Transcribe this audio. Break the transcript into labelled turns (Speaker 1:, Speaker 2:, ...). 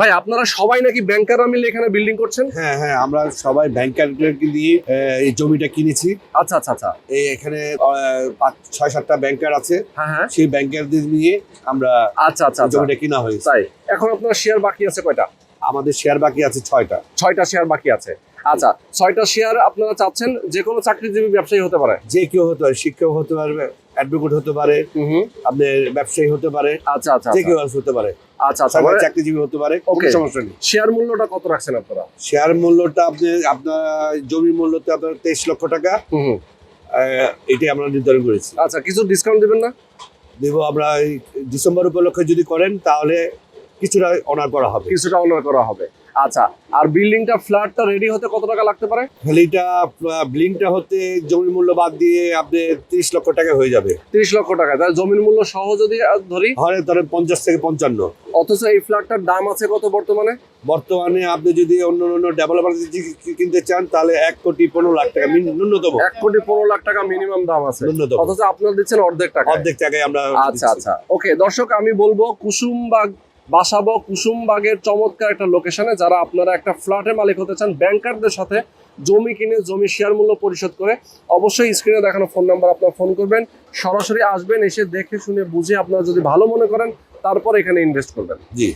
Speaker 1: ভাই আপনারা সবাই নাকি ব্যাংকাররা মিলে এখানে বিল্ডিং করছেন?
Speaker 2: হ্যাঁ হ্যাঁ, আমরা সবাই ব্যাংকারকে দিয়ে এই জমিটা কিনেছি।
Speaker 1: আচ্ছা আচ্ছা আচ্ছা।
Speaker 2: এই এখানে 6-7টা ব্যাংকার আছে।
Speaker 1: হ্যাঁ হ্যাঁ।
Speaker 2: সেই ব্যাংকারদের নিয়ে আমরা
Speaker 1: আচ্ছা আচ্ছা আচ্ছা।
Speaker 2: জমিটা কিনা হয়েছে।
Speaker 1: তাই এখন আপনার শেয়ার বাকি আছে কয়টা?
Speaker 2: আমাদের শেয়ার বাকি আছে 6টা।
Speaker 1: 6টা শেয়ার বাকি আছে। আচ্ছা 6টা শেয়ার আপনারা চাচ্ছেন যে কোনো চাকরিজীবী ব্যবসায়ী হতে পারে?
Speaker 2: যে কেউ হতে পারে, শিক্ষক হতে পারবে, অ্যাডভোকেট হতে পারে, আপনার ব্যবসায়ী হতে পারে,
Speaker 1: আচ্ছা আচ্ছা
Speaker 2: যে কেউ হতে পারে,
Speaker 1: আচ্ছা আচ্ছা।
Speaker 2: সরকারি চাকরিজীবী হতে পারে, কোনো
Speaker 1: Okay.
Speaker 2: সমস্যা নেই।
Speaker 1: শেয়ার মূল্যটা কত রাখছেন আপনারা?
Speaker 2: শেয়ার মূল্যটা আপনার জমির মূল্যটা আপনার 23 লক্ষ টাকা। এটাই আমরা নির্ধারণ করেছি।
Speaker 1: আচ্ছা কিছু ডিসকাউন্ট দিবেন না?
Speaker 2: দেবো আমরা এই ডিসেম্বর উপলক্ষে যদি করেন তাহলে কিছুটা অনার করা হবে।
Speaker 1: কিছুটা অনার করা হবে। আচ্ছা আর বিল্ডিংটা ফ্ল্যাটটা রেডি হতে কত টাকা লাগতে পারে?
Speaker 2: এইটা বিল্ডিংটা হতে জমির মূল্য বাদ দিয়ে আপনি 30 লক্ষ টাকা হয়ে যাবে।
Speaker 1: 30 লক্ষ টাকা। তাহলে জমির মূল্য সহ যদি ধরি
Speaker 2: ধরেন 50 থেকে 55।
Speaker 1: অথচ এই ফ্ল্যাটটার দাম আছে কত বর্তমানে?
Speaker 2: বর্তমানে আপনি যদি অন্য ডেভেলপার কিনতে চান তাহলে 1,15,00,000 টাকা ন্যূনতম।
Speaker 1: 1,15,00,000 টাকা মিনিমাম দাম আছে,
Speaker 2: ন্যূনতম।
Speaker 1: অথচ আপনারা দিচ্ছেন অর্ধেক টাকা।
Speaker 2: অর্ধেক টাকায় আমরা
Speaker 1: আচ্ছা আচ্ছা ওকে। দর্শক আমি বলবো কুসুমবাগ বাসাবো কুসুমবাগের চমৎকার একটা লোকেশনে যারা আপনারা একটা ফ্ল্যাটের মালিক হতে চান ব্যাংকারদের সাথে জমি কিনে জমি শেয়ার মূল্য পরিশোধ করে অবশ্যই স্ক্রিনে দেখানো ফোন নাম্বার আপনারা ফোন করবেন, সরাসরি আসবেন, এসে দেখে শুনে বুঝে আপনারা যদি ভালো মনে করেন তারপর এখানে ইনভেস্ট করবেন।
Speaker 2: জি।